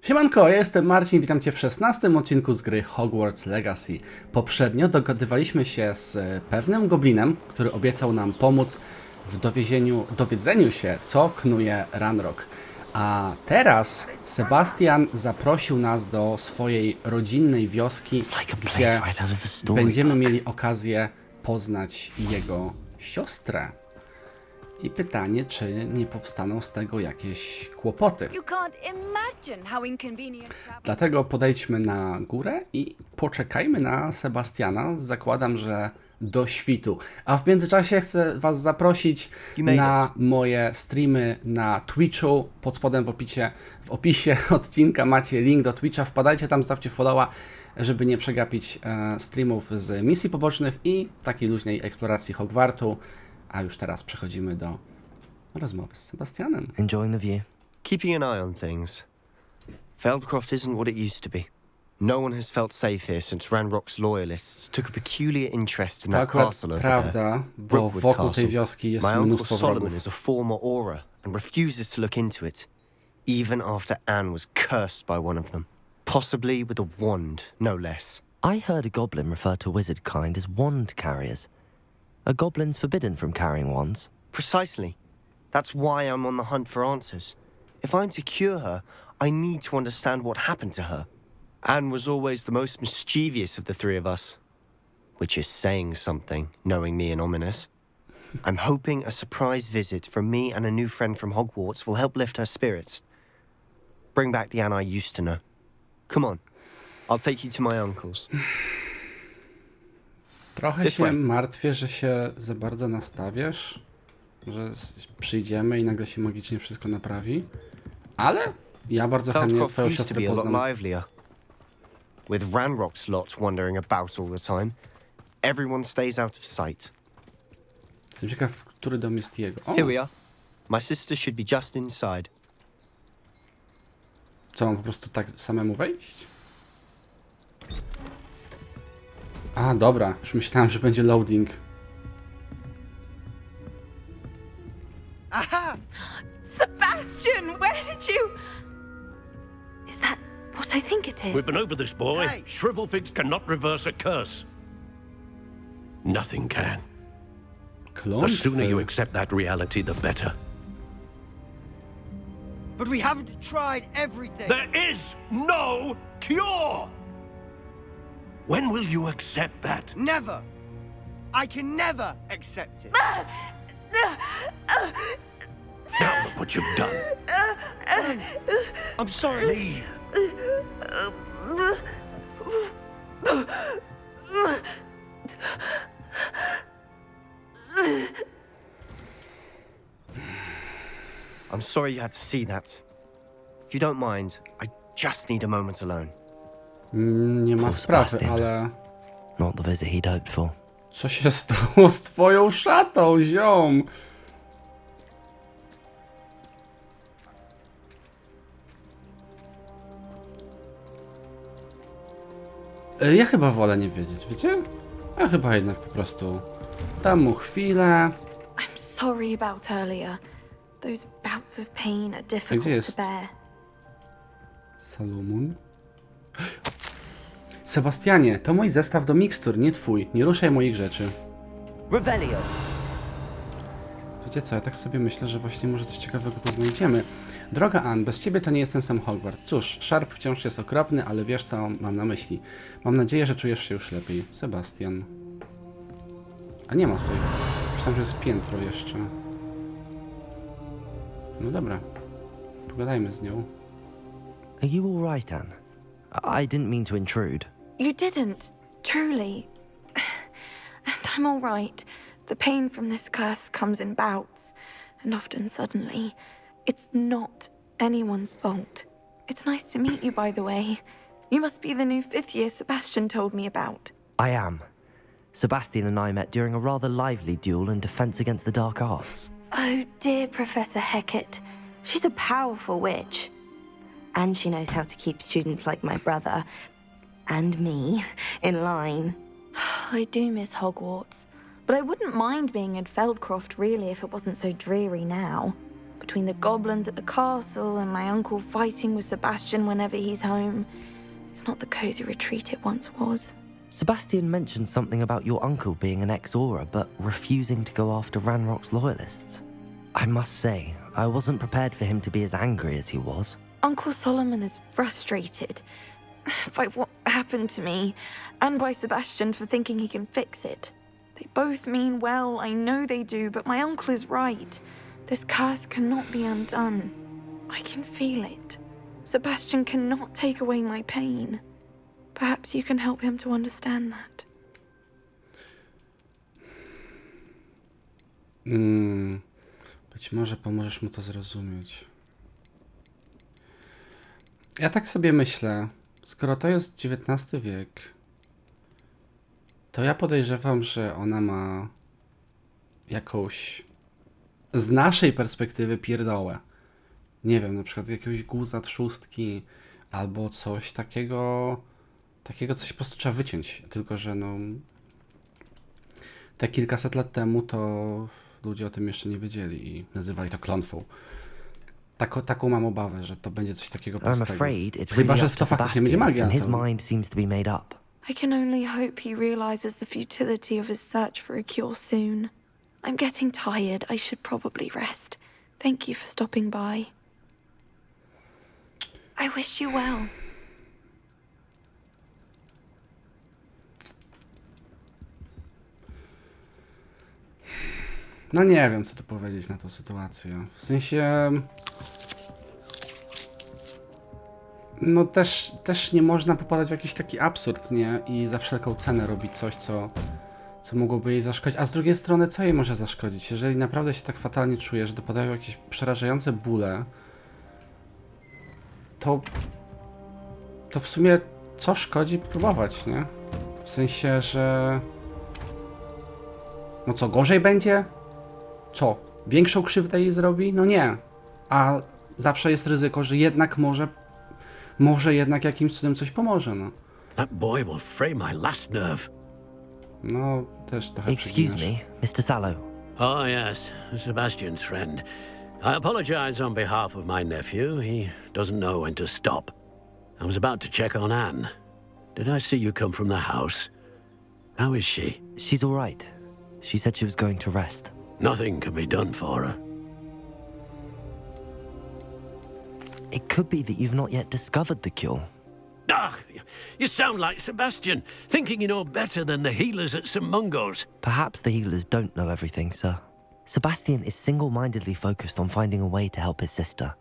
Siemanko, ja jestem Marcin, witam Cię w 16. odcinku z gry Hogwarts Legacy. Poprzednio dogadywaliśmy się z pewnym goblinem, który obiecał nam pomóc w dowiedzeniu się, co knuje Ranrock. A teraz Sebastian zaprosił nas do swojej rodzinnej wioski, gdzie będziemy mieli okazję poznać jego siostrę. I pytanie, czy nie powstaną z tego jakieś kłopoty. Dlatego podejdźmy na górę i poczekajmy na Sebastiana. Zakładam, że do świtu. A w międzyczasie chcę Was zaprosić na moje streamy na Twitchu. Pod spodem w opisie odcinka macie link do Twitcha. Wpadajcie tam, zostawcie followa, żeby nie przegapić streamów z misji pobocznych i takiej luźnej eksploracji Hogwartu. A już teraz przechodzimy do rozmowy z Sebastianem. Enjoying the view. Keeping an eye on things. Feldcroft isn't what it used to be. No one has felt safe here since Ranrock's loyalists took a peculiar interest in that castle over prawda, there. bo wokół tej wioski jest My uncle mnóstwo Solomon wrogów. is a former Auror and refuses to look into it, even after Anne was cursed by one of them. Possibly with a wand, no less. I heard a goblin refer to wizard kind as wand carriers. Are goblins forbidden from carrying wands? Precisely. That's why I'm on the hunt for answers. If I'm to cure her, I need to understand what happened to her. Anne was always the most mischievous of the three of us. Which is saying something, knowing me and ominous. I'm hoping a surprise visit from me and a new friend from Hogwarts will help lift her spirits. Bring back the Anne I used to know. Come on. I'll take you to my uncle's. Trochę się martwię, że się za bardzo nastawiasz, że przyjdziemy i nagle się magicznie wszystko naprawi, ale ja bardzo chętnie twoją siostrę poznam. With Ranrock's lot wandering about all the time, everyone stays out of sight. Jestem ciekaw, który dom jest jego. O! Here we are. My sister should be just inside. Co, mam po prostu tak samemu wejść? A, dobra. Już myślałem, że będzie loading. Aha! Sebastian, where did you... Is that what I think it is? We've been over this, boy. Hey. Shrivelfigs cannot reverse a curse. Nothing can. The sooner you accept that reality, the better. But we haven't tried everything. There is no cure! When will you accept that? Never. I can never accept it. Now look what you've done. I'm sorry. Leave. I'm sorry you had to see that. If you don't mind, I just need a moment alone. Nie ma Poor sprawy, Sebastian. ale... Not the visit he'd hoped for. Co się stało z twoją szatą, ziom? Ja chyba wolę nie wiedzieć, wiecie? Ja chyba jednak po prostu dam mu chwilę. I'm sorry about earlier. Those bouts of pain are difficult to bear. Salomon? Sebastianie, to mój zestaw do mikstur, nie twój. Nie ruszaj moich rzeczy. Revelio. Wiecie co, ja tak sobie myślę, że właśnie może coś ciekawego tu znajdziemy. Droga Ann, bez ciebie to nie jest ten sam Hogwart. Cóż, Sharp wciąż jest okropny, ale wiesz co mam na myśli. Mam nadzieję, że czujesz się już lepiej. Sebastian. A nie ma tutaj. Myślałem, że jest piętro jeszcze. No dobra. Pogadajmy z nią. Are you all right, Anne? I didn't mean to intrude. You didn't, truly. And I'm all right. The pain from this curse comes in bouts, and often suddenly. It's not anyone's fault. It's nice to meet you, by the way. You must be the new fifth year Sebastian told me about. I am. Sebastian and I met during a rather lively duel in defense against the dark arts. Oh, dear Professor Hecat. She's a powerful witch. And she knows how to keep students like my brother and me in line. I do miss Hogwarts, but I wouldn't mind being in Feldcroft really if it wasn't so dreary now. between the goblins at the castle and my uncle fighting with Sebastian whenever he's home. It's not the cozy retreat it once was. Sebastian mentioned something about your uncle being an ex-Aura, but refusing to go after Ranrock's loyalists. I must say, I wasn't prepared for him to be as angry as he was. Uncle Solomon is frustrated by what happened to me, and by Sebastian for thinking he can fix it. They both mean well, I know they do, but my uncle is right. This curse cannot be undone. I can feel it. Sebastian cannot take away my pain. Perhaps you can help him to understand that. Być może pomożesz mu to zrozumieć. Ja tak sobie myślę, skoro to jest XIX wiek, to ja podejrzewam, że ona ma jakąś z naszej perspektywy pierdołę. Nie wiem, na przykład jakiegoś guza trzustki albo coś takiego, coś po prostu trzeba wyciąć. Tylko że no te kilkaset lat temu to ludzie o tym jeszcze nie wiedzieli i nazywali to klątwą. Taką mam obawę, że to będzie coś takiego prostego. Chyba, że w to faktycznie będzie magia. His mind seems to be made up. I can only hope he realizes the futility of his search for a cure soon. I'm getting tired. I should probably rest. Thank you for stopping by. I wish you well. No nie wiem, co tu powiedzieć na tą sytuację. W sensie... No też nie można popadać w jakiś taki absurd, nie? I za wszelką cenę robić coś, co mogłoby jej zaszkodzić. A z drugiej strony, co jej może zaszkodzić? Jeżeli naprawdę się tak fatalnie czuje, że dopadają jakieś przerażające bóle, to w sumie co szkodzi próbować, nie? W sensie, że... No co, gorzej będzie? Co? Większą krzywdę jej zrobi? No nie. A zawsze jest ryzyko, że jednak może jednak jakimś cudem coś pomoże, no. That boy will fray my last nerve. No, też trochę Excuse me, Mr. Sallow. Oh, yes, Sebastian's friend. I apologize on behalf of my nephew. He doesn't know when to stop. I was about to check on Anne. Did I see you come from the house? How is she? She's all right. She said she was going to rest. Nothing can be done for her. It could be that you've not yet discovered the cure. Ah, you sound like Sebastian, thinking you know better than the healers at St. Mungo's. Perhaps the healers don't know everything, sir. Sebastian is single-mindedly focused on finding a way to help his sister.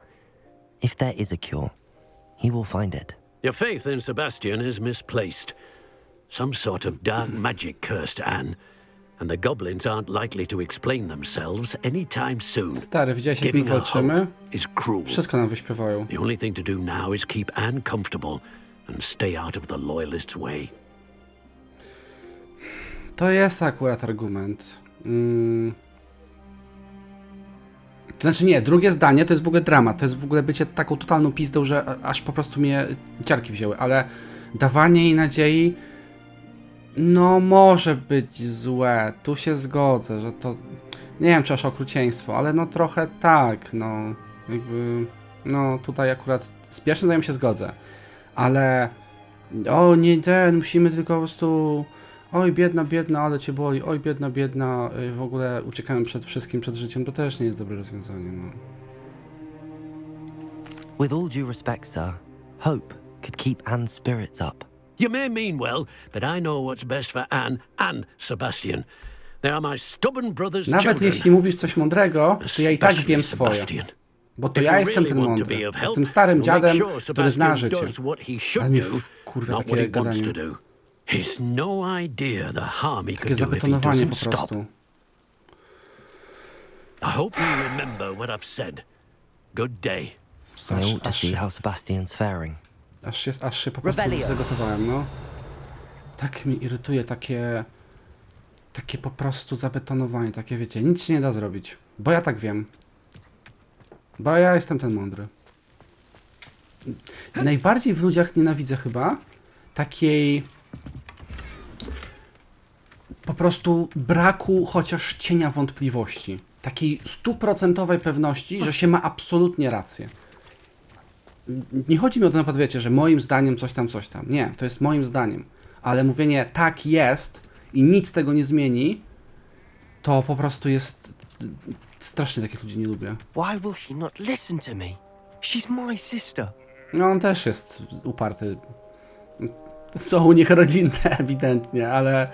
If there is a cure, he will find it. Your faith in Sebastian is misplaced. Some sort of dark magic cursed Anne, and the goblins aren't likely to explain themselves anytime soon. Stary, widziałeś jak my Giving her walczymy? hope is cruel. Wszystko nam wyśpiewają. The only thing to do now is keep Anne comfortable and stay out of the loyalists' way. To jest akurat argument. To znaczy nie, drugie zdanie to jest w ogóle dramat. To jest w ogóle bycie taką totalną pizdą, że aż po prostu mnie ciarki wzięły, ale dawanie jej nadziei no może być złe. Tu się zgodzę, że to nie wiem czy aż okrucieństwo, ale no trochę tak, no jakby no tutaj akurat z pierwszym zdaniem się zgodzę. Ale o nie musimy tylko po prostu oj biedna, ale cię boli, oj biedna, w ogóle uciekamy przed wszystkim, przed życiem, to też nie jest dobre rozwiązanie, no. With all due respect, sir, hope could keep Anne's spirits up. You may mean well, but I know what's best for Anne and Sebastian. They are my stubborn brother's Nawet children. jeśli mówisz coś mądrego, to ja i tak wiem swoje. Bo to ja jestem ten mądry. Jestem starym dziadem, który zna życie. Ale mnie kurwa takie gadanie. Takie zabetonowanie po prostu. I hope you remember what I've said. Good day. I ought to see how Sebastian's faring. Aż się po prostu zagotowałem, no. Tak mi irytuje takie po prostu zabetonowanie, takie wiecie, nic się nie da zrobić. Bo ja tak wiem. Bo ja jestem ten mądry. Najbardziej w ludziach nienawidzę chyba takiej po prostu braku chociaż cienia wątpliwości. takiej 100% pewności, że się ma absolutnie rację. Nie chodzi mi o to, na przykład, wiecie, że moim zdaniem coś tam. Nie, to jest moim zdaniem. Ale mówienie tak jest i nic tego nie zmieni, to po prostu jest... Strasznie takich ludzi nie lubię. Why will he not listen to me? She's my sister. No on też jest uparty. Są u nich rodzinne ewidentnie, ale...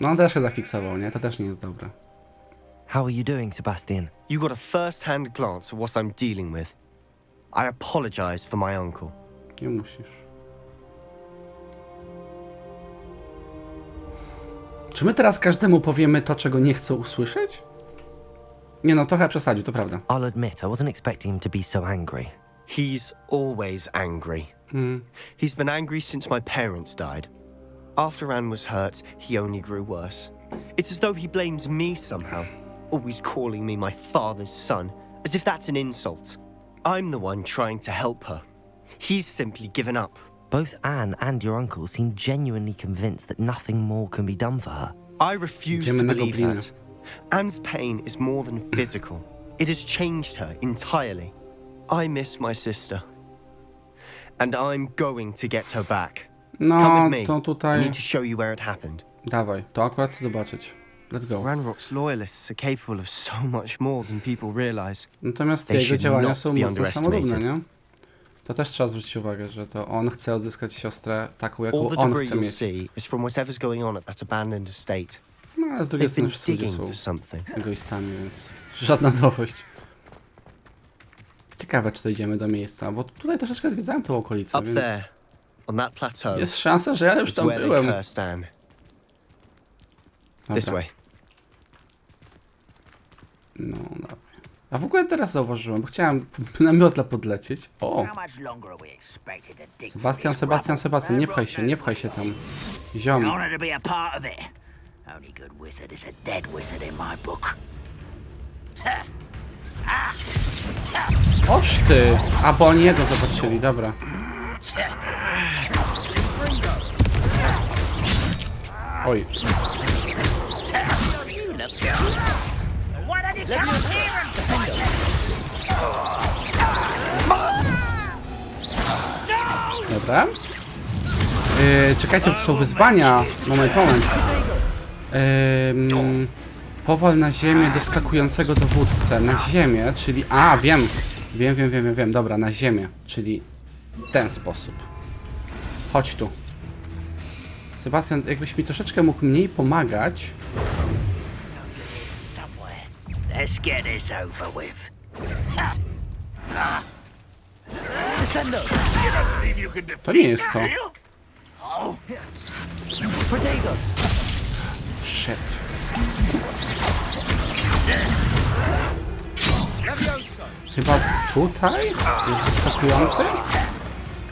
no on też się zafiksował, nie? To też nie jest dobre. How are you doing, Sebastian? You got a first-hand glance at what I'm dealing with. I apologize for my uncle. Nie musisz. Czy my teraz każdemu powiemy to, czego nie chce usłyszeć? Nie no, trochę przesadził, to prawda. I'll admit, I wasn't expecting him to be so angry. He's always angry. He's been angry since my parents died. After Anne was hurt, he only grew worse. It's as though he blames me somehow, always calling me my father's son, as if that's an insult. I'm the one trying to help her. He's simply given up. Both Anne and your uncle seem genuinely convinced that nothing more can be done for her. I refuse to believe that. Anne's pain is more than physical. It has changed her entirely. I miss my sister. And I'm going to get her back. Come No, with me. to I tutaj... need to show you where it happened. Dawaj, to akurat chcę zobaczyć. Let's go. Ranrock's loyalists are capable of so much more than people realize. Natomiast They jego should działania not są be mocno samolubne, underestimated. nie? To też trzeba zwrócić uwagę, że to on chce odzyskać siostrę taką, jaką All the on debris chce you'll mieć. see is from whatever's going on at that abandoned estate. No, ale z drugiej They've strony been wszyscy ludzie digging są for something. egoistami, więc żadna nowość. Ciekawe, czy dojdziemy do miejsca, bo tutaj troszeczkę zwiedzałem tą okolicę, Up więc there, on that plateau, jest szansa, że ja już is tam where they byłem. cursed Anne. This Dobra. way. No, dawaj. A w ogóle teraz zauważyłem, bo chciałem na miotla podlecieć. O! Sebastian, nie pchaj się tam. Ziom. Honor to be a part of it. Only good wizard is a dead wizard in my book. Oż ty! A, bo oni jego zobaczyli, dobra. Oj. Dobra. Czekajcie, to są wyzwania. Moment. Powal na ziemię do skakującego dowódcę. Na ziemię, czyli... A, wiem. Wiem. Dobra, na ziemię. Czyli w ten sposób. Chodź tu. Sebastian, jakbyś mi troszeczkę mógł mniej pomagać. Let's get this over with. To nie jest to. Shit. Chyba tutaj jest wyskakujący?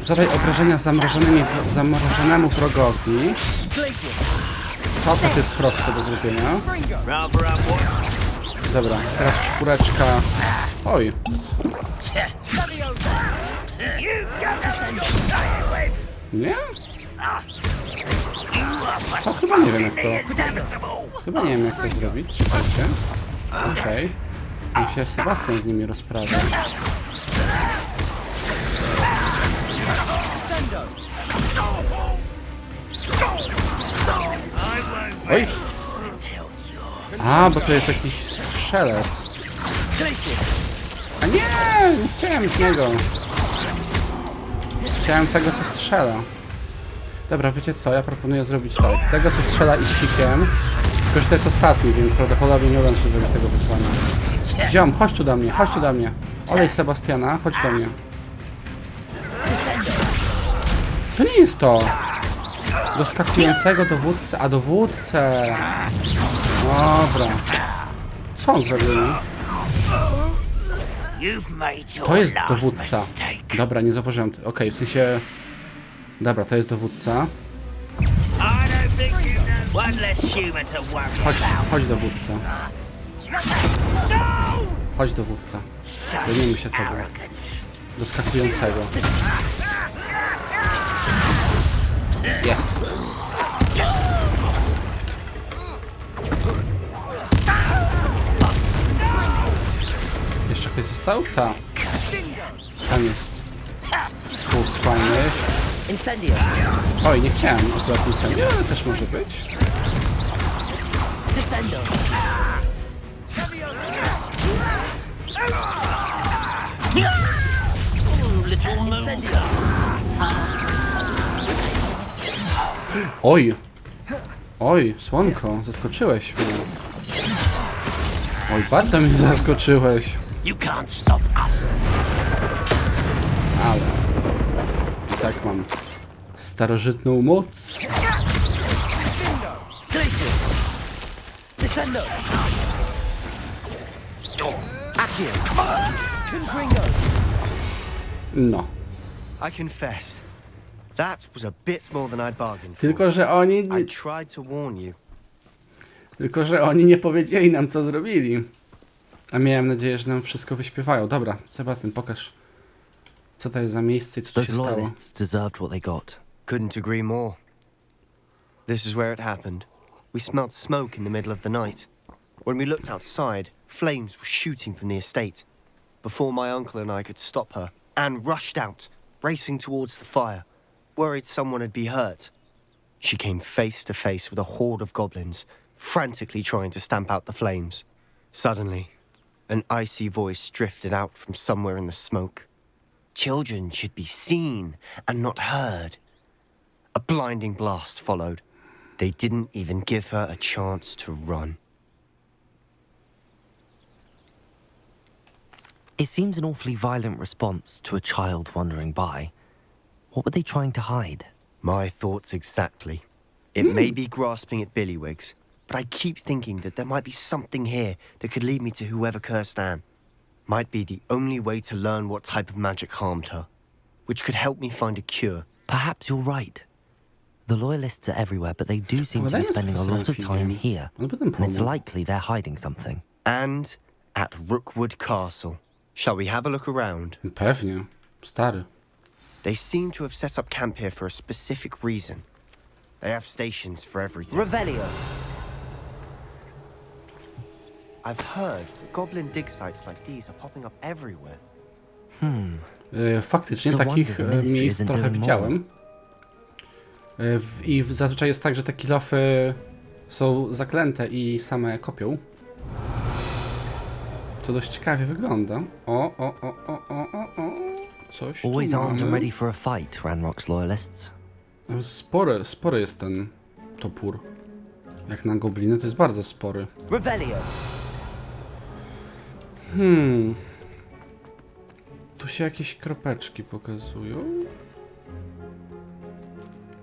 Zadaj obrażenia zamrożonemu wrogowi. To tak jest proste do zrobienia. Dobra, teraz czwóreczka. Oj. Nie? To chyba nie wiem jak to... Chyba nie wiem jak to zrobić. Czekajcie. Okej. Niech się Sebastian z nimi rozprawia. Oj! A, bo to jest jakiś strzelec. A nie! Nie chciałem z niego. Chciałem tego, co strzela. Dobra, wiecie co? Ja proponuję zrobić tak. Tego, co strzela iścikiem. Tylko, że to jest ostatni, więc prawdopodobnie nie uda mi się zrobić tego wyzwania. Ziom, chodź tu do mnie. Olej Sebastiana, chodź do mnie. To nie jest to. Do skakującego dowódcę, a dowódcę. Dobra. Co on zrobił? To jest dowódca. Dobra, nie zauważyłem. Okej, w sensie... Dobra, to jest dowódca. Chodź dowódca. Chodź dowódca. Zajmiemy się tobą. Do skakującego. Jest. dostał? Ta. Tam jest dwóch fajnych. Incendio. Oj, nie chciałem akurat incendio, ale też może być. Descendo. Incendio. Oj! Oj, słonko, zaskoczyłeś mnie. Oj, bardzo mnie zaskoczyłeś. You can't stop us. Ale... tak mam starożytną moc. Glacius. Descendo. Accio. Confringo. No. I confess, that was a bit more than I'd bargained for. Tylko, że oni... I tried to warn you. Tylko, że oni nie powiedzieli nam, co zrobili. A miałem nadzieję, że nam wszystko wyśpiewają. Dobra, Sebastian, pokaż, co to jest za miejsce i co tu Those się stało. loyalists deserved what they got. Couldn't agree more. This is where it happened. We smelled smoke in the middle of the night. When we looked outside, flames were shooting from the estate. Before my uncle and I could stop her, Anne rushed out, racing towards the fire, worried someone had been hurt. She came face to face with a horde of goblins, frantically trying to stamp out the flames. Suddenly, an icy voice drifted out from somewhere in the smoke. Children should be seen and not heard. A blinding blast followed. They didn't even give her a chance to run. It seems an awfully violent response to a child wandering by. What were they trying to hide? My thoughts exactly. It may be grasping at billywhigs, but I keep thinking that there might be something here that could lead me to whoever cursed Anne. Might be the only way to learn what type of magic harmed her, which could help me find a cure. Perhaps you're right. The loyalists are everywhere, but they do seem to be Pogadajmy z spending a lot of profesorem time Figiem. here. On potem And it's pomógł. likely they're hiding something. And at Rookwood Castle. Shall we have a look around? Pewnie. Stary. They seem to have set up camp here for a specific reason. They have stations for everything. Revelio. I've heard that goblin dig sites like these are popping up everywhere. Faktycznie So takich wonder the ministry miejsc isn't trochę doing widziałem. I zazwyczaj jest tak, że te kilofy są zaklęte i same kopią. Co dość ciekawie wygląda. O. Coś tu Always armed and mamy. ready for a fight, Ranrock's loyalists. Spory jest ten topór. Jak na gobliny to jest bardzo spory. Revelio. Tu się jakieś kropeczki pokazują.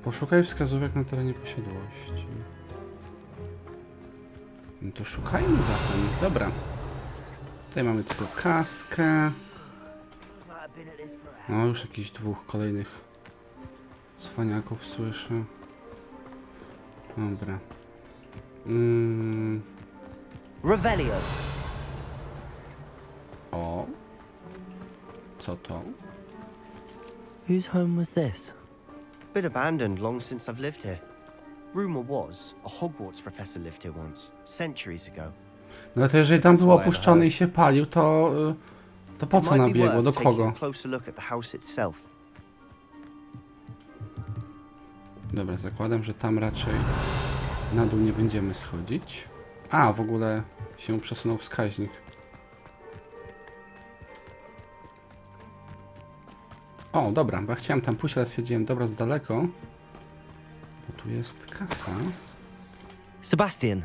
Poszukaj wskazówek na terenie posiadłości. No to szukajmy zatem. Dobra. Tutaj mamy tylko kaskę. No już jakichś dwóch kolejnych cwaniaków słyszę. Dobra. Revelio. O. Co to? Whose home was this? Been abandoned long since I've lived here. Rumor was a Hogwarts professor lived here once, centuries ago. No to jeżeli tam był opuszczony i się palił, to po co Might be nabiegło? worth Do taking a kogo? closer look at the house itself. Dobra, zakładam, że tam raczej na dół nie będziemy schodzić. A, w ogóle się przesunął wskaźnik. O, dobra, bo ja chciałem tam pójść, ale stwierdziłem, dobra, z daleko. Bo tu jest kasa. Sebastian,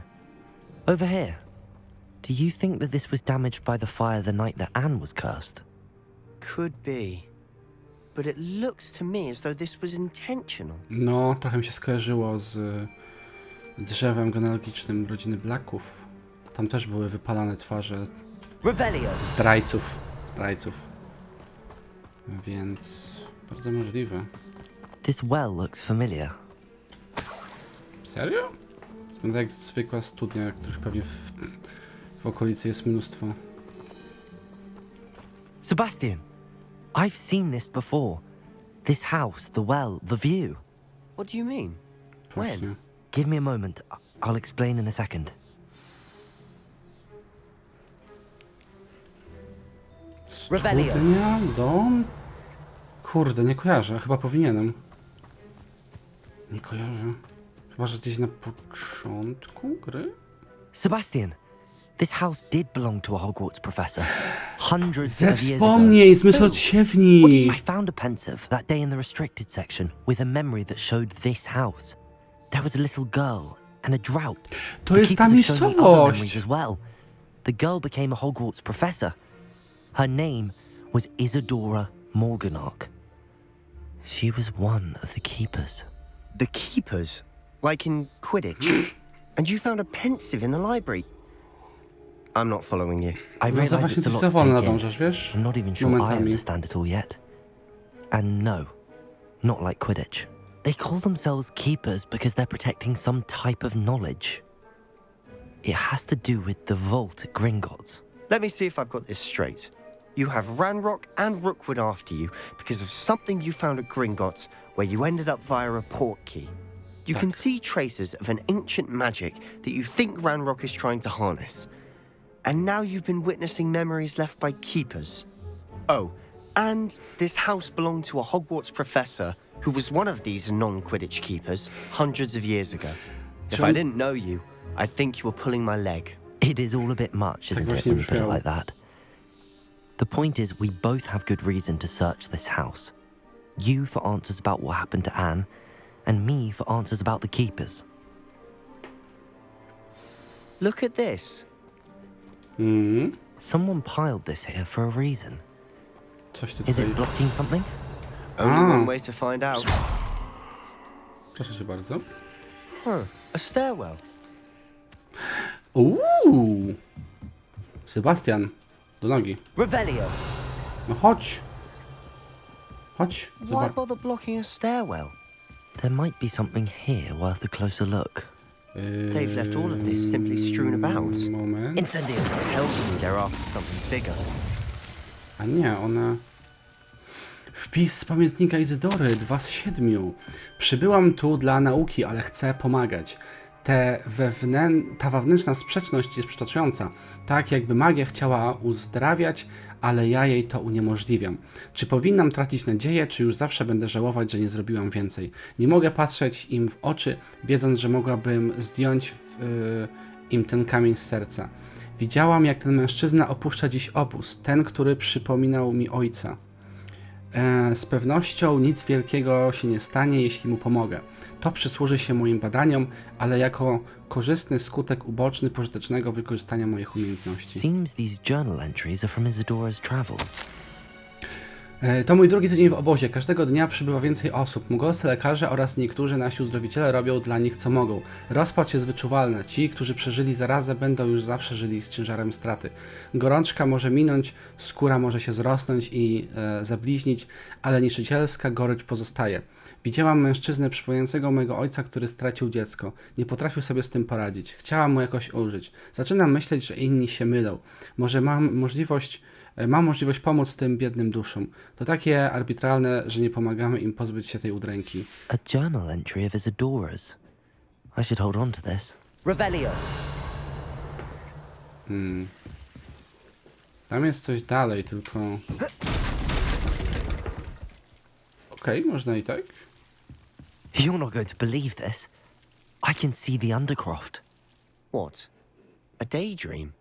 over here. Do you think that this was damaged by the fire the night that Anne was cursed? Could be. But it looks to me as though this was intentional. No, trochę mi się skojarzyło z drzewem genealogicznym rodziny Blacków. Tam też były wypalane twarze Revelio. zdrajców. Więc bardzo możliwe. This well looks familiar. Serio? Wygląda jak zwykła studnia, których pewnie w okolicy jest mnóstwo. Sebastian, I've seen this before. This house, the well, the view. What do you mean? Właśnie. Give me a moment. I'll explain in a second. Studnia, dom? Kurde, nie kojarzę. Chyba powinienem. Nie kojarzę. Chyba, że gdzieś na początku gry? Sebastian, this house did belong to a Hogwarts professor. Hundreds Ze of years ago. wspomnień, zmysł I odsiewni. found a pensive that day in the restricted section with a memory that showed this house. There was a little girl and a drought. To The jest ta keepers have shown me other miejscowość. memories as well. The girl became a Hogwarts professor. Her name was Isadora Morganach. She was one of the keepers. The keepers? Like in Quidditch? And you found a pensive in the library? I'm not following you. I No za realize właśnie it's a coś lot za to wolno take in. nadążasz, wiesz? I'm not even sure I Momentami. understand it all yet. And no, not like Quidditch. They call themselves keepers because they're protecting some type of knowledge. It has to do with the vault at Gringotts. Let me see if I've got this straight. You have Ranrock and Rookwood after you because of something you found at Gringotts where you ended up via a portkey. You can see traces of an ancient magic that you think Ranrock is trying to harness. And now you've been witnessing memories left by keepers. Oh, and this house belonged to a Hogwarts professor who was one of these non-Quidditch keepers hundreds of years ago. If I didn't know you, I'd think you were pulling my leg. It is all a bit much, isn't it, właśnie when you put it brzmiało. like that? The point is, we both have good reason to search this house. You for answers about what happened to Anne, and me for answers about the keepers. Look at this. Someone piled this here for a reason. Coś ty Is tutaj... it blocking something? Only one way to find out. Proszę cię bardzo. A stairwell. Sebastian, do nogi. Revelio. No chodź. Chodź, Why zobacz. bother blocking a stairwell? There might be something here worth a closer look. They've left all of this simply strewn about. Moment. Incendio. Tells me they're after something bigger. A nie, one... Wpis z pamiętnika Izydory, 2 z 7. Przybyłam tu dla nauki, ale chcę pomagać. Ta wewnętrzna sprzeczność jest przytłaczająca. Tak jakby magia chciała uzdrawiać, ale ja jej to uniemożliwiam. Czy powinnam tracić nadzieję, czy już zawsze będę żałować, że nie zrobiłam więcej? Nie mogę patrzeć im w oczy, wiedząc, że mogłabym zdjąć im ten kamień z serca. Widziałam, jak ten mężczyzna opuszcza dziś obóz, ten, który przypominał mi ojca. Z pewnością nic wielkiego się nie stanie, jeśli mu pomogę. To przysłuży się moim badaniom, ale jako korzystny skutek uboczny pożytecznego wykorzystania moich umiejętności. Seems these journal entries are from Isadora's travels. To mój drugi tydzień w obozie. Każdego dnia przybywa więcej osób. Mugolscy lekarze oraz niektórzy nasi uzdrowiciele robią dla nich co mogą. Rozpacz jest wyczuwalna. Ci, którzy przeżyli zarazę, będą już zawsze żyli z ciężarem straty. Gorączka może minąć, skóra może się zrosnąć i zabliźnić, ale niszczycielska gorycz pozostaje. Widziałam mężczyznę przypominającego mojego ojca, który stracił dziecko. Nie potrafił sobie z tym poradzić. Chciałam mu jakoś ulżyć. Zaczynam myśleć, że inni się mylą. Może mam możliwość pomóc tym biednym duszom. To takie arbitralne, że nie pomagamy im pozbyć się tej udręki. A journal entry of Isadora's. I should hold on to this. Revelio. Tam jest coś dalej, tylko... Okej, można i tak. You're not going to believe this. I can see the Undercroft. What? A daydream?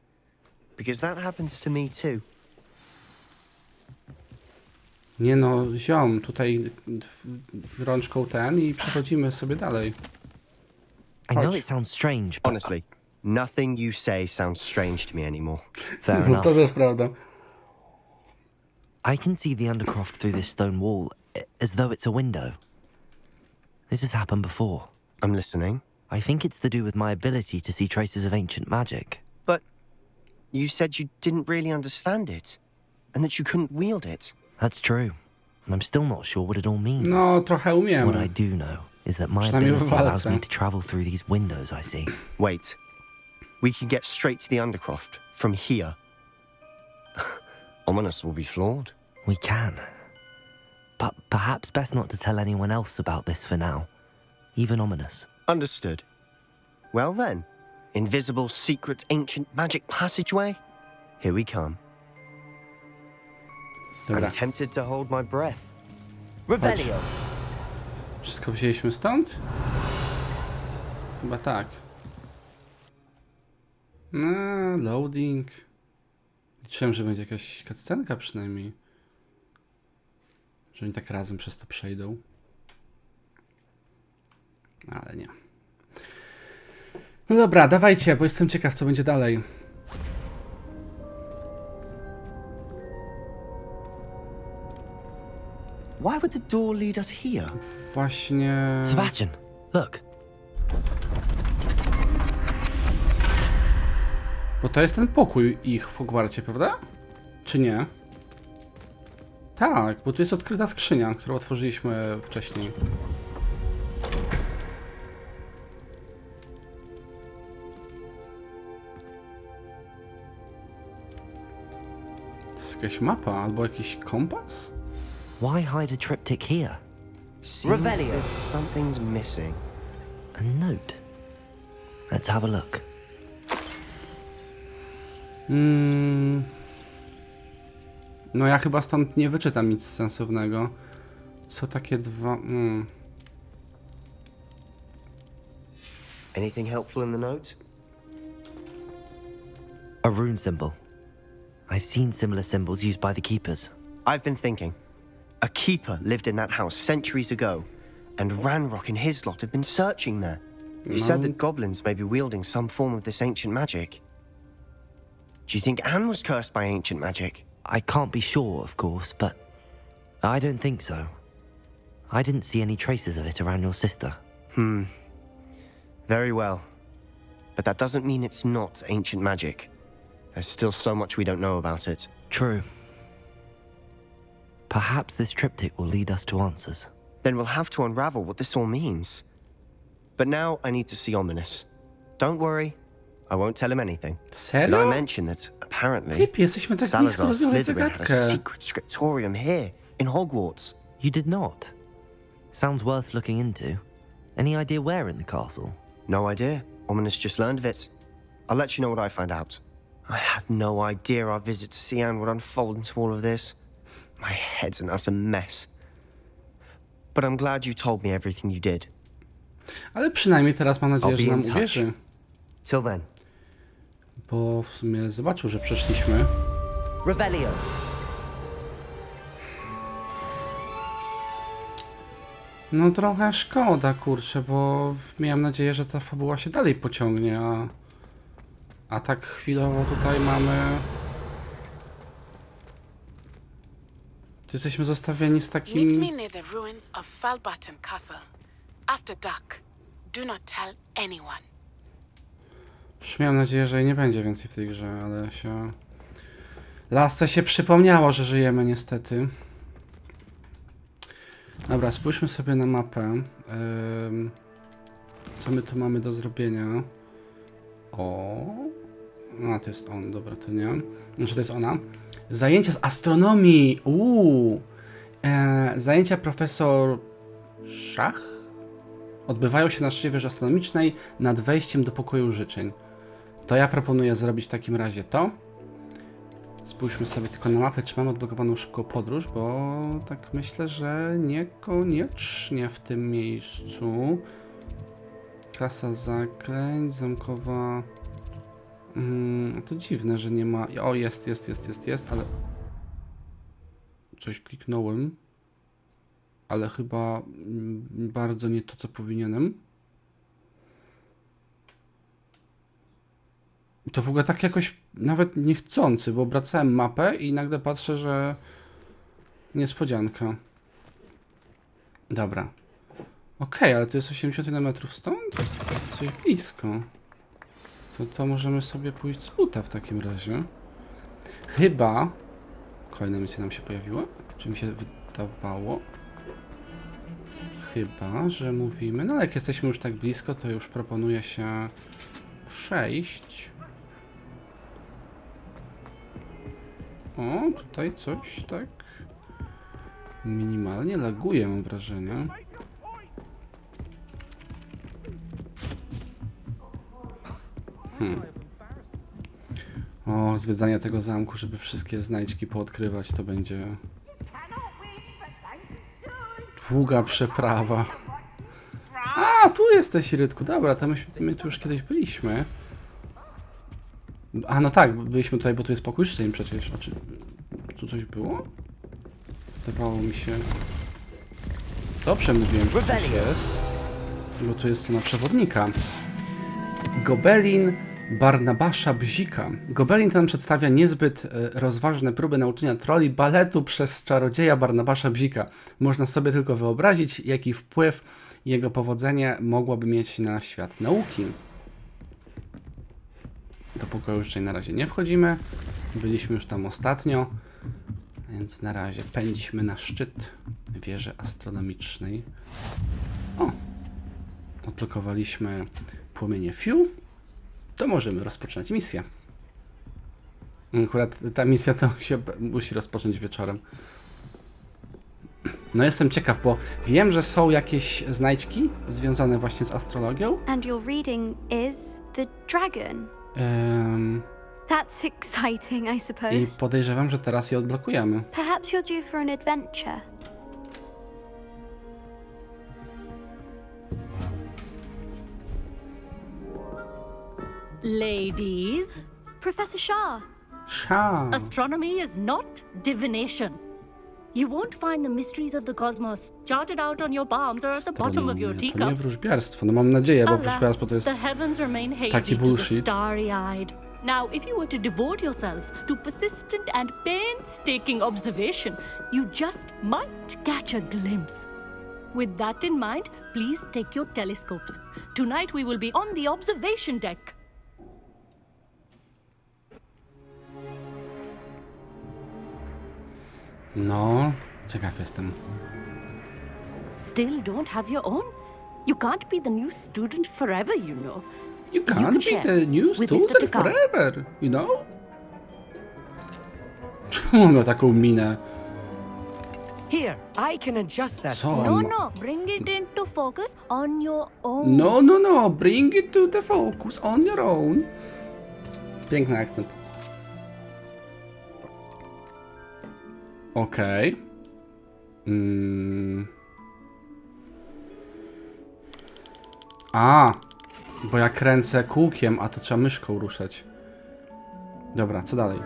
Because that happens to me too. Nie no, ziom, tutaj rączką ten i przechodzimy sobie dalej. I know Chodź. it sounds strange, but Honestly, nothing you say sounds strange to me anymore. fair No, enough. to też prawda. I can see the Undercroft through this stone wall, as though it's a window. This has happened before. I'm listening. I think it's to do with my ability to see traces of ancient magic. But you said you didn't really understand it, and that you couldn't wield it. That's true, and I'm still not sure what it all means. No, trochę What I umiemy. do know is that my Przynajmniej w ability allows walce. me to travel through these windows I see. Wait. We can get straight to the Undercroft from here. Ominous will be flawed. We can. But perhaps best not to tell anyone else about this for now. Even Ominous. Understood. Well then, invisible, secret, ancient magic passageway? Here we come. Dobra. I'm tempted to hold my breath. Revelio. Wszystko wzięliśmy stąd? Chyba tak. Loading. Liczyłem, że będzie jakaś cutscenka przynajmniej. Że oni tak razem przez to przejdą. Ale nie. No dobra, dawajcie, bo jestem ciekaw, co będzie dalej. Why would the door lead us here? Właśnie... Sebastian, look. Bo to jest ten pokój ich w Hogwarcie, prawda? Czy nie? Tak, bo tu jest odkryta skrzynia, którą otworzyliśmy wcześniej. To jest jakaś mapa albo jakiś kompas? Why hide a triptych here? Seems as if something's missing. A note. Let's have a look. No ja chyba stąd nie wyczytam nic sensownego. Są takie dwa... Anything helpful in the note? A rune symbol. I've seen similar symbols used by the keepers. I've been thinking. A keeper lived in that house centuries ago, and Ranrock and his lot have been searching there. You said that goblins may be wielding some form of this ancient magic. Do you think Anne was cursed by ancient magic? I can't be sure, of course, but I don't think so. I didn't see any traces of it around your sister. Very well. But that doesn't mean it's not ancient magic. There's still so much we don't know about it. True. Perhaps this triptych will lead us to answers. Then we'll have to unravel what this all means. But now I need to see Ominous. Don't worry, I won't tell him anything. Did I Serio? mention that apparently Typ, jesteśmy tak blisko Salazar rozwiązać Slytherin had a zagadkę. secret scriptorium here in Hogwarts? You did not? Sounds worth looking into. Any idea where in the castle? No idea. Ominous just learned of it. I'll let you know what I find out. I had no idea our visit to Sian would unfold into all of this. My head's an utter mess. But I'm glad you told me everything you did. Ale przynajmniej teraz mam nadzieję, I'll że be nam in touch. uwierzy. Till then. Bo w sumie zobaczył, że przeszliśmy. Revelio. No trochę szkoda, kurczę, bo miałem nadzieję, że ta fabuła się dalej pociągnie, a tak chwilowo tutaj mamy... Jesteśmy zostawieni z Meet takim... me near the ruins of Falbottom Castle. After dark. Do not tell anyone. Już miałem nadzieję, że jej nie będzie więcej w tej grze, ale się... Lasce się przypomniało, że żyjemy niestety. Dobra, spójrzmy sobie na mapę. Co my tu mamy do zrobienia? O, a to jest on, dobra, to nie. Znaczy to jest ona. Zajęcia z astronomii. Zajęcia profesor Szach odbywają się na szczycie wieży astronomicznej nad wejściem do pokoju życzeń. To ja proponuję zrobić w takim razie to. Spójrzmy sobie tylko na mapę, czy mamy odblokowaną szybką podróż, bo tak myślę, że niekoniecznie w tym miejscu. Klasa zaklęć, zamkowa... to dziwne, że nie ma... O, jest, ale... Coś kliknąłem. Ale chyba bardzo nie to, co powinienem. To w ogóle tak jakoś nawet niechcący, bo obracałem mapę i nagle patrzę, że niespodzianka. Dobra. Okej, ale to jest 80 metrów stąd? Coś blisko. To możemy sobie pójść z buta w takim razie. Chyba... Kolejna misja nam się pojawiła? Czy mi się wydawało? Chyba, że mówimy... No jak jesteśmy już tak blisko, to już proponuję się przejść. O, tutaj coś tak minimalnie laguje, mam wrażenie. O, zwiedzanie tego zamku, żeby wszystkie znajdźki poodkrywać, to będzie Długa przeprawa. A, tu jesteś, Rydku. Dobra, to my tu już kiedyś byliśmy. A, no tak, byliśmy tutaj, bo tu jest pokój szczeń przecież. Znaczy, tu coś było? Wydawało mi się... Dobrze mówiłem, że coś jest. Bo tu jest na przewodnika. Gobelin Barnabasza Bzika. Gobelin ten przedstawia niezbyt rozważne próby nauczenia troli baletu przez czarodzieja Barnabasza Bzika. Można sobie tylko wyobrazić, jaki wpływ jego powodzenie mogłoby mieć na świat nauki. Do pokoju już na razie nie wchodzimy. Byliśmy już tam ostatnio. Więc na razie pędźmy na szczyt wieży astronomicznej. O! Odblokowaliśmy płomienie Fiu. To możemy rozpoczynać misję. Akurat ta misja to się musi rozpocząć wieczorem. No jestem ciekaw, bo wiem, że są jakieś znajdźki związane właśnie z astrologią. And your reading is the dragon. That's exciting, I suppose. I podejrzewam, że teraz je odblokujemy. Perhaps you're due for an adventure. Ladies, Professor Shah. Shah. astronomy is not divination. You won't find the mysteries of the cosmos charted out on your palms or at the bottom of your Astronomia to nie teacups. wróżbiarstwo. No mam nadzieję, bo wróżbiarstwo to jest the heavens remain hazy taki to the bullshit. starry-eyed. Now, if you were to devote yourselves to persistent and painstaking observation, you just might catch a glimpse. With that in mind, please take your telescopes. Tonight we will be on the observation deck. No, ciekaw jestem. Still don't have your own? You can't be the new student forever, you know. You can can't be share the new with Mr. student Takao. forever, you know? Czemu on ma taką minę? Here, I can adjust that. Co No, on ma? no, bring it into focus on your own. No, no, no, bring it to the focus on your own. Piękny akcent. Okej. A, bo ja kręcę kółkiem, a to trzeba myszką ruszać. Dobra, co dalej?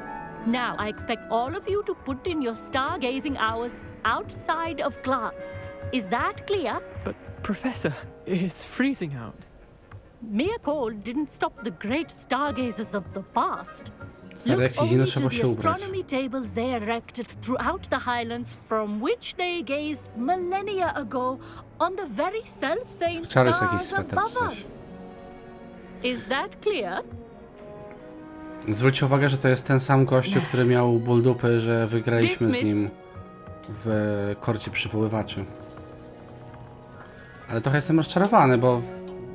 Now, I expect all of you to put in your stargazing hours outside of class. Is that clear? But, Professor, it's freezing out. Mere cold didn't stop the great stargazers of the past. Stary, jak ci zimno, trzeba się ubrać. astronomy tables they erected throughout the highlands from which they gazed millennia ago on the very self-same Wczoraj jest jakiś stars sweter above czy coś. us. Is that clear? Zwróć uwagę, że to jest ten sam gościu, który miał ból dupy, że wygraliśmy z nim w korcie przywoływaczy. Ale trochę jestem rozczarowany, bo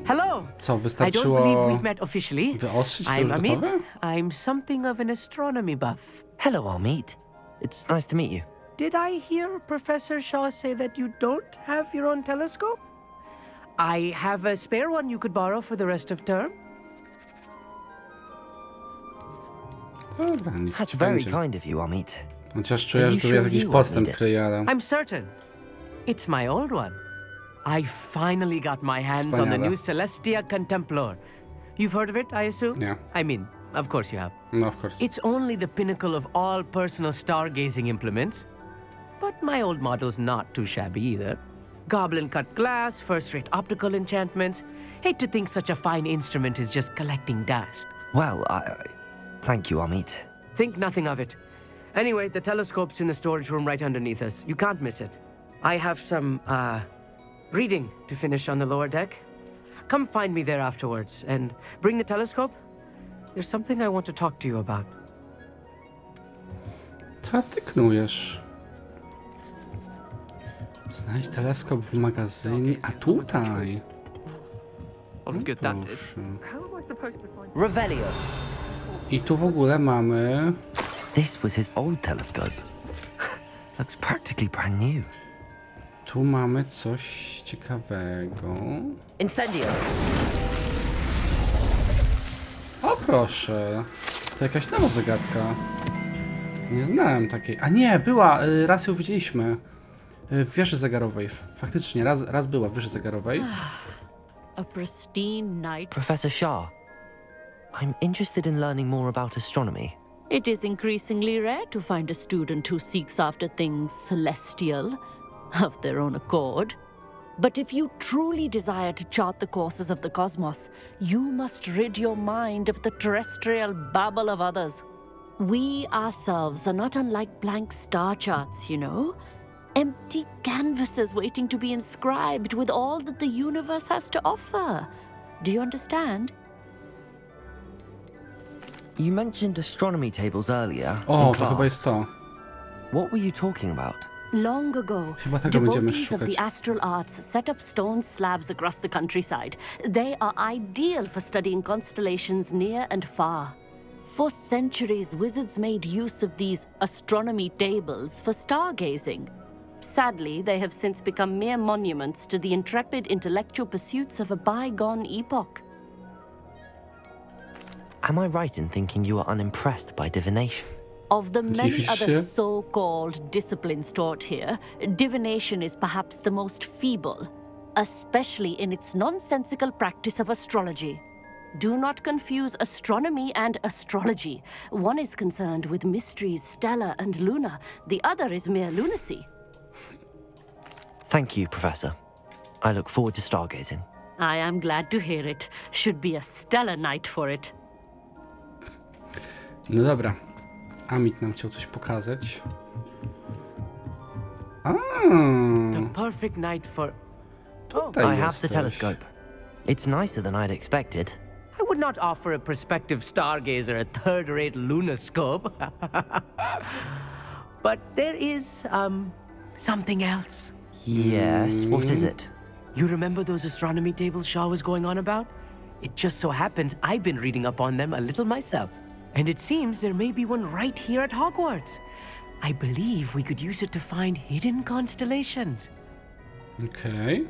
Hello. co, I don't wystarczyło believe we've met officially. wyostrzyć to I'm już Amit. gotowe? I'm something of an astronomy buff. Hello, Amit. It's nice to meet you. Did I hear Professor Shaw say that you don't have your own telescope? I have a spare one you could borrow for the rest of term. Dobra, niech That's ci very będzie. kind of you, Amit. Chociaż czuję, że you tu sure jest jakiś you won't postęp need it? kryje, ale... I'm certain. It's my old one. I finally got my hands on the Wspaniale. new Celestia Contemplor. You've heard of it, I assume? Yeah. I mean, of course you have. No, of course. It's only the pinnacle of all personal stargazing implements. But my old model's not too shabby either. Goblin cut glass, first-rate optical enchantments. Hate to think such a fine instrument is just collecting dust. Well, thank you, Amit. Think nothing of it. Anyway, the telescope's in the storage room right underneath us. You can't miss it. I have some, reading to finish on the lower deck. Come find me there afterwards, and bring the telescope. There's something I want to talk to you about. Co ty knujesz? Znajdź teleskop w magazynie, a tutaj... Good, that did. Proszę. Revelio. I tu w ogóle mamy... This was his old telescope. Looks practically brand new. Tu mamy coś ciekawego. Incendio. O proszę, to jakaś nowa zagadka. Nie znałem takiej. A nie, była, raz ją widzieliśmy. W wieży zegarowej. Faktycznie, raz była w wieży zegarowej. A pristine night. Professor Shah, I'm interested in learning more about astronomy. It is increasingly rare to find a student who seeks after things celestial of their own accord. But if you truly desire to chart the courses of the cosmos, you must rid your mind of the terrestrial babble of others. We ourselves are not unlike blank star charts, you know? Empty canvases waiting to be inscribed with all that the universe has to offer. Do you understand? You mentioned astronomy tables earlier. O, in to chyba jest to. What were you talking about? Long ago, Chyba tego będziemy devotees of szukać. the astral arts set up stone slabs across the countryside. They are ideal for studying constellations near and far. For centuries, wizards made use of these astronomy tables for stargazing. Sadly, they have since become mere monuments to the intrepid intellectual pursuits of a bygone epoch. Am I right in thinking you are unimpressed by divination? Of the many Dziwisz other się? so-called disciplines taught here, divination is perhaps the most feeble, especially in its nonsensical practice of astrology. Do not confuse astronomy and astrology. One is concerned with mysteries stellar and lunar, the other is mere lunacy. Thank you, Professor. I look forward to stargazing. I am glad to hear it. Should be a stellar night for it. No dobra. Amit nam chciał coś pokazać. The perfect night for... Tutaj I have jesteś. the telescope. It's nicer than I'd expected. I would not offer a prospective stargazer a third-rate lunoscope. But there is, something else. Yes, what is it? You remember those astronomy tables Shaw was going on about? It just so happens I've been reading up on them a little myself. And it seems there may be one right here at Hogwarts. I believe we could use it to find hidden constellations. Okej.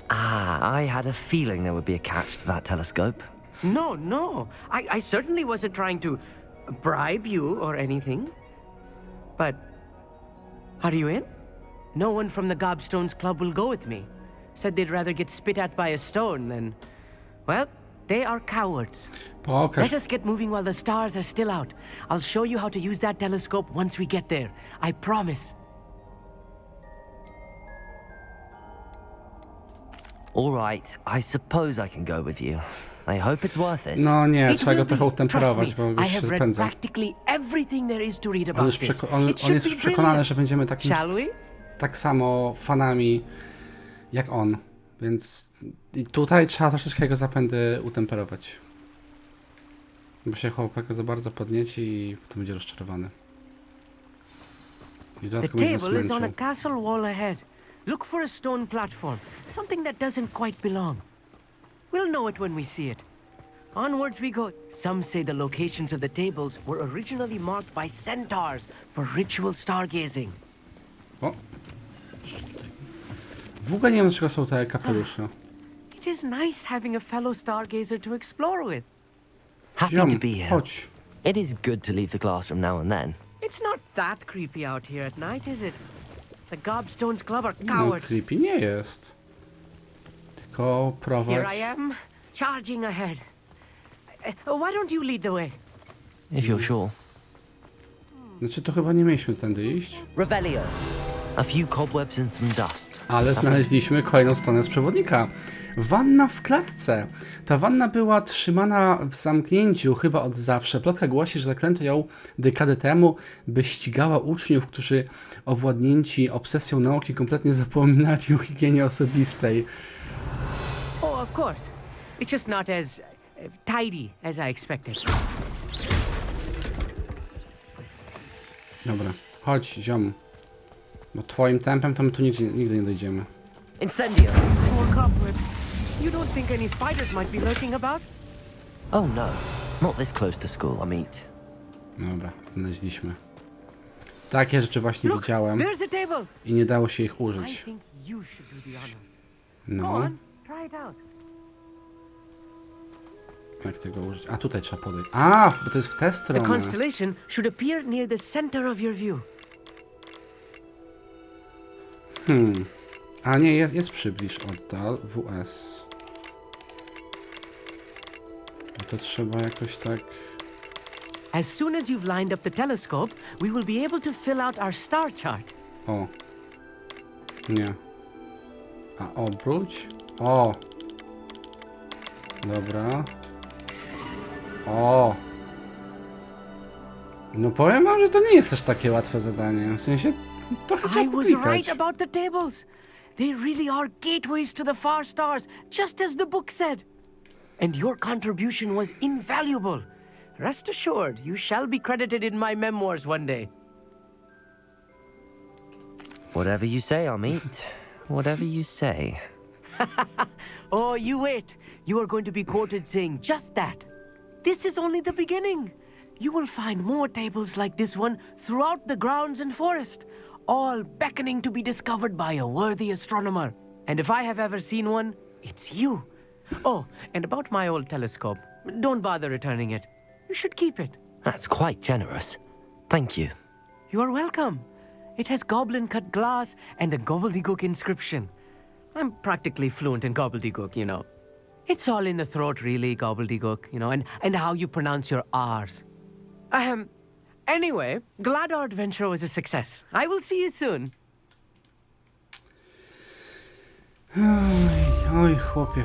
I had a feeling there would be a catch to that telescope. No. I certainly wasn't trying to bribe you or anything. But are you in? No one from the Gobstones Club will go with me. Said they'd rather get spit at by a stone than... Well, they are cowards. Pokaż. Let us get moving while the stars are still out. I'll show you how to use that telescope once we get there. I promise. All right, I suppose I can go with you. I hope it's worth it. No nie, It trzeba will go be. trochę Trust utemperować, me, bo I już się have read pędza. practically everything there is to read On about jest, this. on It should jest już be przekonany, brilliant. że będziemy takim Shall we? tak samo fanami jak on. Więc i tutaj trzeba troszeczkę jego zapędy utemperować. Bo się chłopak za bardzo podnieci i potem będzie rozczarowany. I w The dodatku będzie table is on a zmęczył. castle wall ahead. Look for a stone platform, something that doesn't quite belong. We'll know it when we see it. Onwards we go. Some say the locations of the tables were originally marked by centaurs for ritual stargazing. O. W ogóle nie wiem, dlaczego są te kapelusze. It is nice having a fellow stargazer to explore with. Happy Ziom, to be here. chodź. It is good to leave the classroom now and then. It's not that creepy out here at night, is it? The Gobstones Club are No, cowards. creepy nie jest. Tylko prowadź. Here I am, charging ahead. Why don't you lead the way? If you're sure. Znaczy to chyba nie mieliśmy tędy iść. Revelio. A few cobwebs and some dust. Ale znaleźliśmy kolejną stronę z przewodnika. Wanna w klatce. Ta wanna była trzymana w zamknięciu chyba od zawsze. Plotka głosi, że zaklęto ją dekadę temu, by ścigała uczniów, którzy owładnięci obsesją nauki kompletnie zapominali o higienie osobistej. Oh, of course. It's just not as tidy as I expected. Dobra, chodź ziom. Bo twoim tempem to my tu nigdy nie dojdziemy. Incendio. More cobwebs. You don't think any spiders might be lurking about? Oh no, not this close to school, I mean. Dobra, znaleźliśmy. Takie rzeczy właśnie Look, widziałem there's a table. i nie dało się ich I użyć. think you should do the honors. Go No. on, try it out. Jak tego użyć? A, tutaj trzeba podejść. A, bo to jest w tę The stronę. constellation should appear near the center of your view. A nie, jest przybliż, oddal, WS. No to trzeba jakoś tak... As soon as you've lined up the telescope, we will be able to fill out our star chart. O. Nie. A obróć? O. Dobra. O. No powiem wam, że to nie jest też takie łatwe zadanie. W sensie, trochę trzeba I was poklikać. right about the tables. They really are gateways to the far stars, just as the book said. And your contribution was invaluable. Rest assured, you shall be credited in my memoirs one day. Whatever you say, Amit. Whatever you say. Oh, you wait. You are going to be quoted saying just that. This is only the beginning. You will find more tables like this one throughout the grounds and forest, all beckoning to be discovered by a worthy astronomer. And if I have ever seen one, it's you. Oh, and about my old telescope, don't bother returning it. You should keep it. That's quite generous. Thank you. You are welcome. It has goblin-cut glass and a gobbledygook inscription. I'm practically fluent in gobbledygook, you know. It's all in the throat, really, gobbledygook, you know, and how you pronounce your R's. Anyway, glad our adventure was a success. I will see you soon. Oj, chłopie.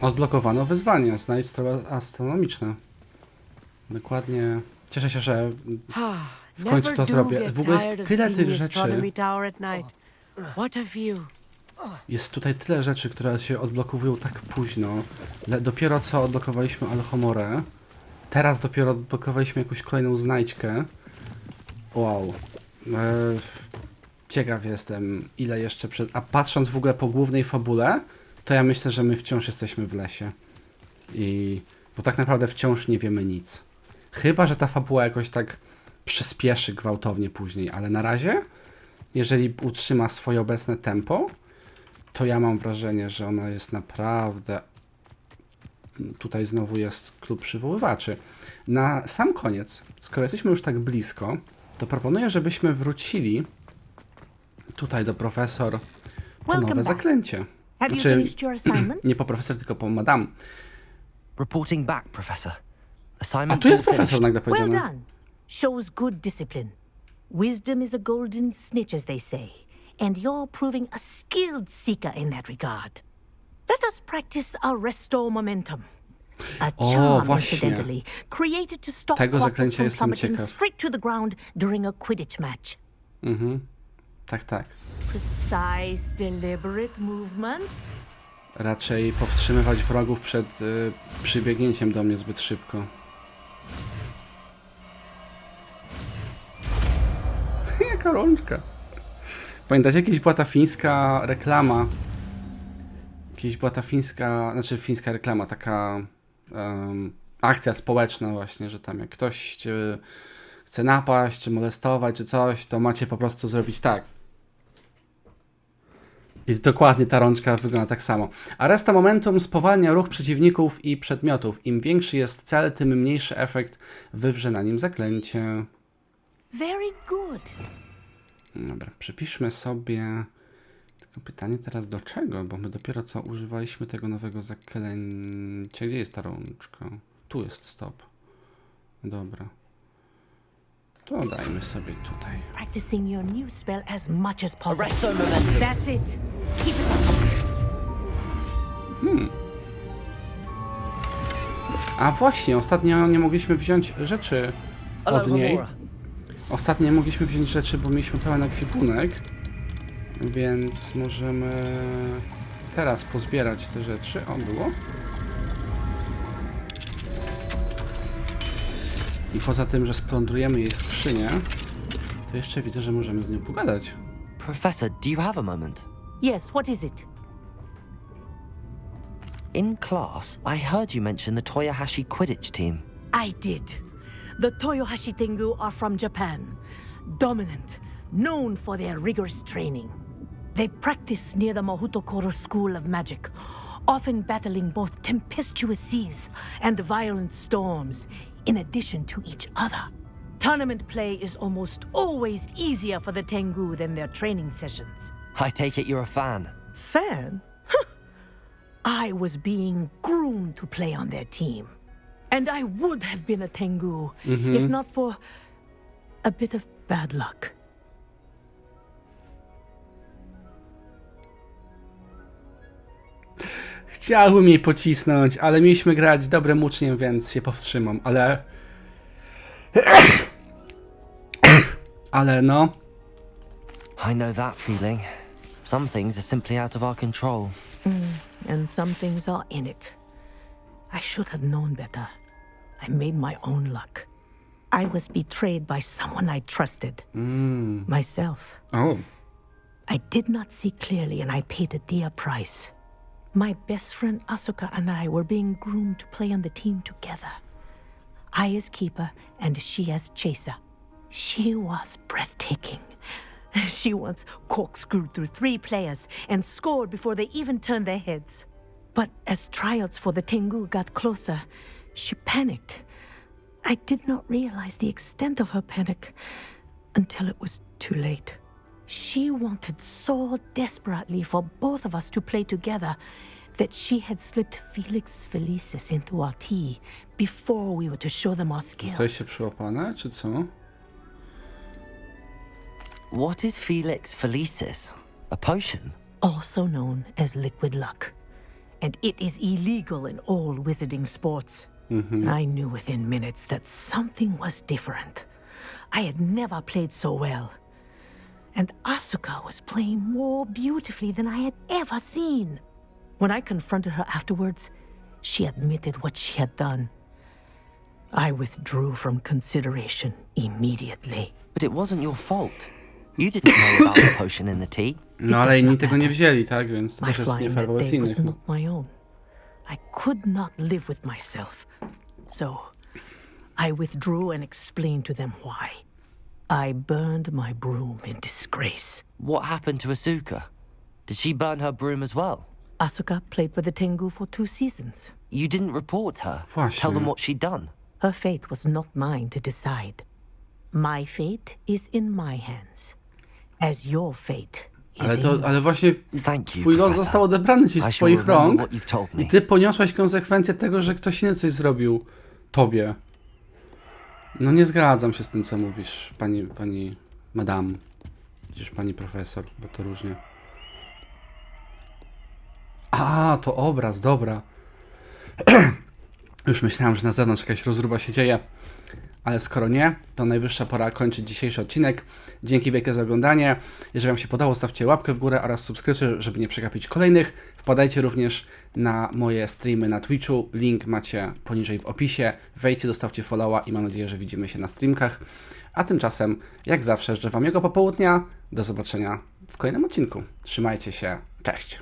Odblokowano wyzwanie. Znajdź stroje astronomiczne. Dokładnie. Cieszę się, że w końcu to zrobię. W ogóle jest tyle tych rzeczy. Jest tutaj tyle rzeczy, które się odblokowują tak późno. Dopiero co odblokowaliśmy Alchomorę. Teraz dopiero odblokowaliśmy jakąś kolejną znajdźkę. Wow. Ciekaw jestem, ile jeszcze przed... A patrząc w ogóle po głównej fabule, to ja myślę, że my wciąż jesteśmy w lesie. Bo tak naprawdę wciąż nie wiemy nic. Chyba że ta fabuła jakoś tak przyspieszy gwałtownie później, ale na razie, jeżeli utrzyma swoje obecne tempo, to ja mam wrażenie, że ona jest naprawdę... Tutaj znowu jest klub przywoływaczy. Na sam koniec, skoro jesteśmy już tak blisko, to proponuję, żebyśmy wrócili tutaj do profesor po nowe zaklęcie. Znaczy, nie po profesor, tylko po madame. Reporting back, professor. A tu jest profesor nagle Well powiedziane. done. Shows good discipline. Wisdom is a golden snitch, as they say, and you're proving a skilled seeker in that regard. Let us practice our restore momentum. A charm, właśnie. incidentally, created to stop Tego quarters zaklęcia from jestem plummeting ciekaw. straight to the ground during a Quidditch match. Tak. Precise, deliberate movements. Raczej powstrzymywać wrogów przed przybiegnięciem do mnie zbyt szybko. Jaka rączka. Pamiętacie, kiedyś była ta fińska reklama. Fińska reklama, taka akcja społeczna właśnie, że tam jak ktoś cię chce napaść, czy molestować, czy coś, to macie po prostu zrobić tak. I dokładnie ta rączka wygląda tak samo. A resta momentum spowalnia ruch przeciwników i przedmiotów. Im większy jest cel, tym mniejszy efekt wywrze na nim zaklęcie. Very good. Dobra, przypiszmy sobie... Tylko pytanie teraz do czego? Bo my dopiero co używaliśmy tego nowego zaklęcia. Gdzie jest ta rączka? Tu jest stop. Dobra. To dajmy sobie tutaj. Practicing your new spell as much as possible. That's it. Keep it up. A właśnie, ostatnio nie mogliśmy wziąć rzeczy od niej. Ostatnio nie mogliśmy wziąć rzeczy, bo mieliśmy pełen ekwipunek. Więc możemy teraz pozbierać te rzeczy. O, było. I poza tym, że splądrujemy jej skrzynię, to jeszcze widzę, że możemy z nią pogadać. Professor, do you have a moment? Yes, what is it? In class, I heard you mention the Toyohashi Quidditch team. I did. The Toyohashi Tengu are from Japan. Dominant, known for their rigorous training. They practice near the Mahutokoro School of Magic, often battling both tempestuous seas and violent storms, in addition to each other. Tournament play is almost always easier for the Tengu than their training sessions. I take it you're a fan. Fan? I was being groomed to play on their team. And I would have been a Tengu if not for a bit of bad luck. Chciałbym jej pocisnąć, ale mieliśmy grać dobrym uczniem, więc się powstrzymam, ale... ale no... I know that feeling. Some things are simply out of our control. And some things are in it. I should have known better. I made my own luck. I was betrayed by someone I trusted. Myself. Oh. I did not see clearly and I paid a dear price. My best friend Asuka and I were being groomed to play on the team together. I as keeper and she as chaser. She was breathtaking. She once corkscrewed through 3 players and scored before they even turned their heads. But as tryouts for the Tengu got closer, she panicked. I did not realize the extent of her panic until it was too late. She wanted so desperately for both of us to play together that she had slipped Felix Felicis into our tea before we were to show them our skills. Coś się przyłapane, czy co? What is Felix Felicis? A potion? Also known as liquid luck. And it is illegal in all wizarding sports. I knew within minutes that something was different. I had never played so well. And Asuka was playing more beautifully than I had ever seen. When I confronted her afterwards, she admitted what she had done. I withdrew from consideration immediately. But it wasn't your fault. You didn't know about the potion in the tea. No ale inni tego nie wzięli, tak? Więc to My też jest nie flying fair that wobec day was innych. not my own. I could not live with myself. So, I withdrew and explained to them why. I burned my broom in disgrace. What happened to Asuka? Did she burn her broom as well? Asuka played for the Tengu for 2 seasons. You didn't report her. Właśnie. Tell them what she'd done. Her fate was not mine to decide. My fate is in my hands. As your fate is in Ale właśnie Thank you, twój los Professor. został odebrany ci z I shall twoich remember rąk what you've told me. i ty poniosłaś konsekwencje tego, że ktoś inny coś zrobił tobie. No nie zgadzam się z tym, co mówisz, pani madam, czy pani profesor, bo to różnie. A, to obraz, dobra. Już myślałem, że na zewnątrz jakaś rozruba się dzieje. Ale skoro nie, to najwyższa pora kończyć dzisiejszy odcinek. Dzięki wielkie za oglądanie. Jeżeli Wam się podobało, stawcie łapkę w górę oraz subskrypcję, żeby nie przegapić kolejnych. Wpadajcie również na moje streamy na Twitchu. Link macie poniżej w opisie. Wejdźcie, zostawcie followa i mam nadzieję, że widzimy się na streamkach. A tymczasem, jak zawsze, życzę Wam miłego popołudnia. Do zobaczenia w kolejnym odcinku. Trzymajcie się. Cześć!